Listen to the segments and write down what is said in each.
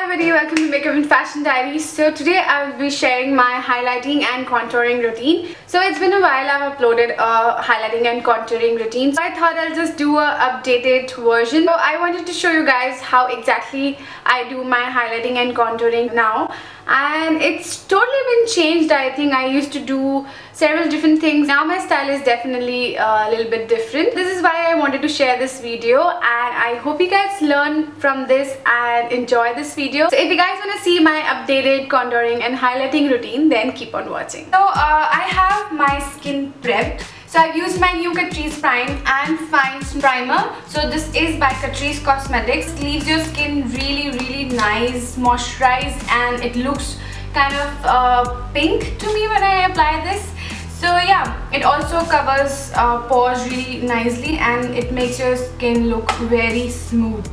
everybody, welcome to Makeup and Fashion Diaries. So today I will be sharing my highlighting and contouring routine. So it's been a while I've uploaded a highlighting and contouring routine, so I thought I'll just do a updated version. So I wanted to show you guys how exactly I do my highlighting and contouring now, and it's totally been changed. I think I used to do several different things. Now my style is definitely a little bit different. This is why I wanted to share this video, and I hope you guys learn from this and enjoy this video. So if you guys want to see my updated contouring and highlighting routine, then keep on watching. So I have my skin prepped. So I've used my new Catrice Prime and Fine Primer. So this is by Catrice Cosmetics. It leaves your skin really nice, moisturized, and it looks kind of pink to me when I apply this. So yeah, it also covers pores really nicely and it makes your skin look very smooth.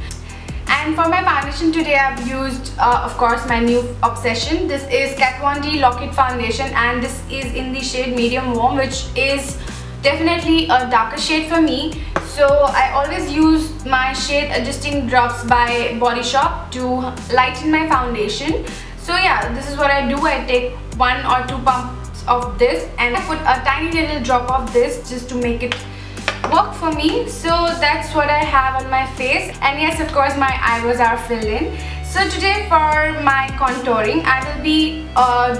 And for my foundation today, I've used of course my new obsession. This is Kat Von D Lock-It Foundation, and this is in the shade Medium Warm, which is definitely a darker shade for me. So I always use my shade adjusting drops by Body Shop to lighten my foundation. So yeah, this is what I do. I take 1 or 2 pumps of this and I put a tiny little drop of this just to make it work for me. So that's what I have on my face, and yes, of course my eyebrows are filled in. So today for my contouring, I will be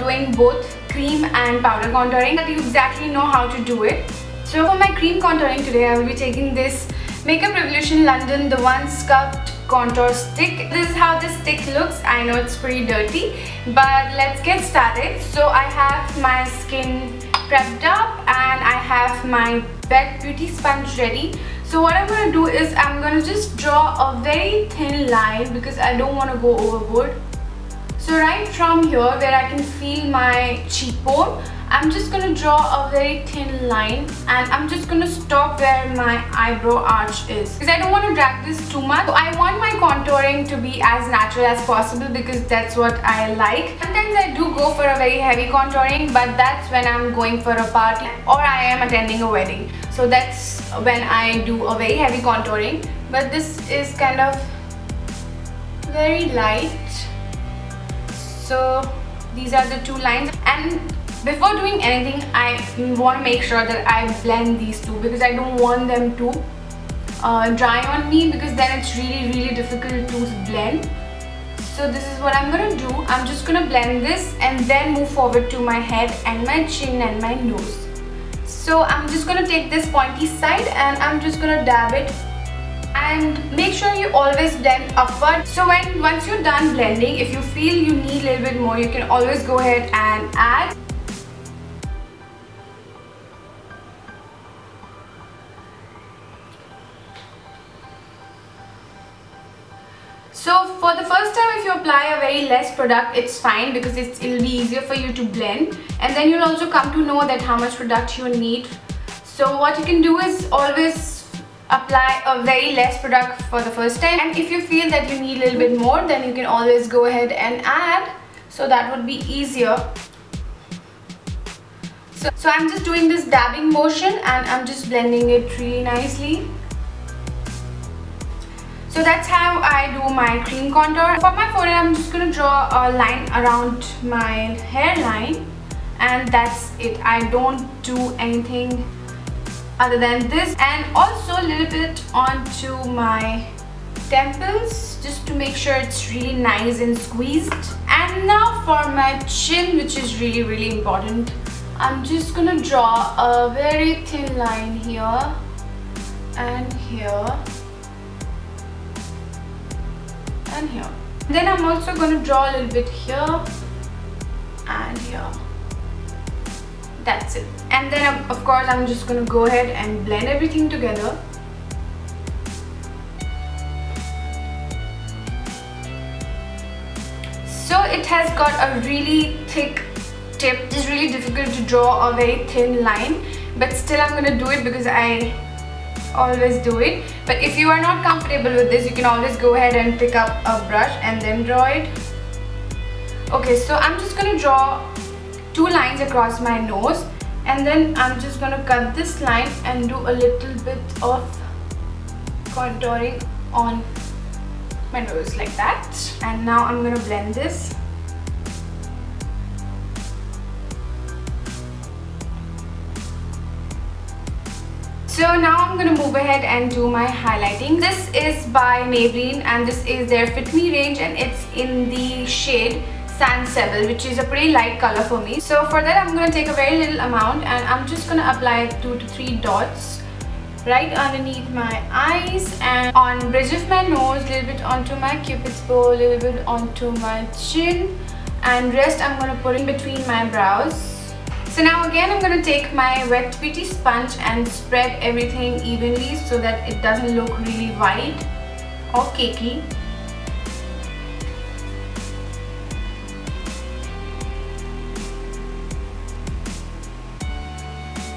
doing both cream and powder contouring, but you exactly know how to do it. So for my cream contouring today, I will be taking this Makeup Revolution London The One Sculpt Contour Stick. This is how this stick looks. I know it's pretty dirty, but let's get started. So I have my skin prepped up and I have my wet beauty sponge ready. So what I'm going to do is I'm going to just draw a very thin line because I don't want to go overboard. So right from here where I can feel my cheekbone, I'm just going to draw a very thin line and I'm just going to stop where my eyebrow arch is, because I don't want to drag this too much. So I want my contouring to be as natural as possible because that's what I like. Sometimes I do go for a very heavy contouring, but that's when I'm going for a party or I am attending a wedding. So that's when I do a very heavy contouring, but this is kind of very light. So these are the 2 lines, and before doing anything I want to make sure that I blend these 2 because I don't want them to dry on me, because then it's really difficult to blend. So this is what I'm going to do. I'm just going to blend this and then move forward to my head and my chin and my nose. So I'm just going to take this pointy side and I'm just going to dab it, and make sure you always blend upward. So once you're done blending, if you feel you need a little bit more, you can always go ahead and add. So for the first time, if you apply a very less product, it's fine because it'll be easier for you to blend, and then you'll also come to know that how much product you need. So what you can do is always apply a very less product for the first time, and if you feel that you need a little bit more, then you can always go ahead and add, so that would be easier. So I'm just doing this dabbing motion and I'm just blending it really nicely. So that's how I do my cream contour. For my forehead, I'm just going to draw a line around my hairline, and that's it. I don't do anything other than this, and also a little bit onto my temples just to make sure it's really nice and squeezed. And now for my chin, which is really important, I'm just gonna draw a very thin line here and here and here. Then I'm also gonna draw a little bit here and here. That's it. And then of course I'm just gonna go ahead and blend everything together. So it has got a really thick tip. It's really difficult to draw a very thin line, but still I'm gonna do it because I always do it. But if you are not comfortable with this, you can always go ahead and pick up a brush and then draw it. Okay, so I'm just gonna draw 2 lines across my nose, and then I'm just gonna cut this line and do a little bit of contouring on my nose like that. And now I'm gonna blend this. So now I'm gonna move ahead and do my highlighting. This is by Maybelline and this is their Fit Me range, and it's in the shade Sand Sable, which is a pretty light color for me. So for that I'm gonna take a very little amount and I'm just gonna apply 2 to 3 dots right underneath my eyes and on bridge of my nose, a little bit onto my cupid's bow, a little bit onto my chin, and rest I'm gonna put in between my brows. So now again I'm going to take my wet beauty sponge and spread everything evenly so that it doesn't look really white or cakey.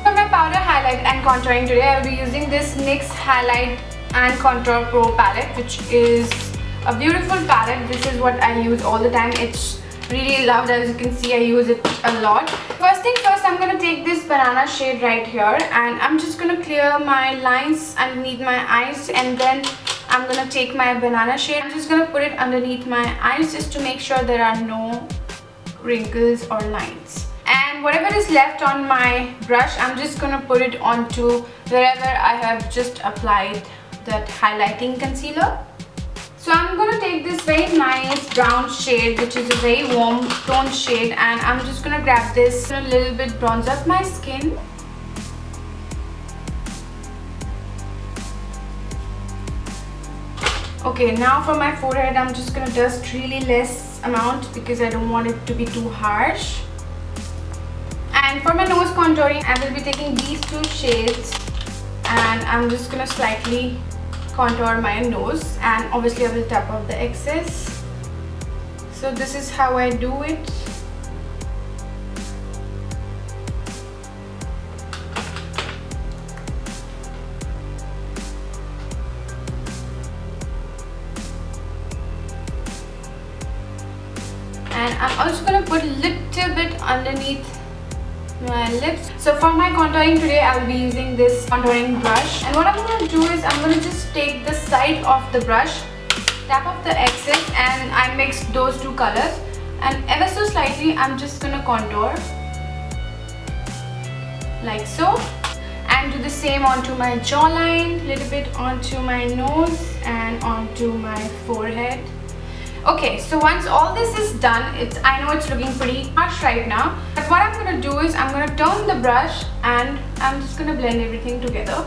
For my powder highlight and contouring today, I will be using this NYX Highlight and Contour Pro palette, which is a beautiful palette. This is what I use all the time. It's really loved. As you can see, I use it a lot. First thing first, I'm gonna take this banana shade right here and I'm just gonna clear my lines underneath my eyes, and then I'm gonna take my banana shade. I'm just gonna put it underneath my eyes just to make sure there are no wrinkles or lines. And whatever is left on my brush, I'm just gonna put it onto wherever I have just applied that highlighting concealer. So I'm going to take this very nice brown shade, which is a very warm toned shade, and I'm just going to grab this a little bit, bronze up my skin. Okay, now for my forehead, I'm just going to dust really less amount because I don't want it to be too harsh. And for my nose contouring, I will be taking these 2 shades and I'm just going to slightly contour my nose, and obviously I will tap off the excess. So this is how I do it. And I'm also going to put a little bit underneath my lips. So for my contouring today, I'll be using this contouring brush, and what I'm going to do is I'm going to just take the side of the brush, tap off the excess, and I mix those 2 colors, and ever so slightly I'm just going to contour like so, and do the same onto my jawline, little bit onto my nose and onto my forehead. Okay, so once all this is done, I know it's looking pretty harsh right now, but what I'm going to do is I'm going to turn the brush and I'm just going to blend everything together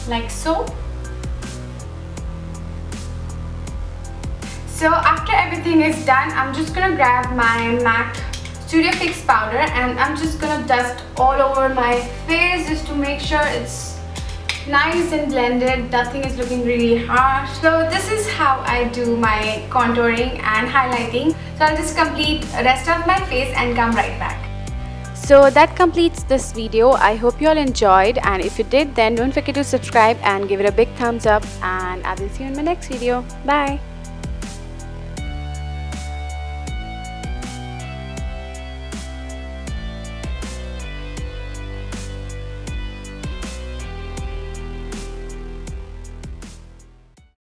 like so. So after everything is done, I'm just going to grab my MAC Studio Fix powder and I'm just going to dust all over my face just to make sure it's nice and blended, nothing is looking really harsh. So this is how I do my contouring and highlighting. So I'll just complete the rest of my face and come right back. So that completes this video. I hope you all enjoyed, and if you did, then don't forget to subscribe and give it a big thumbs up, and I will see you in my next video. Bye.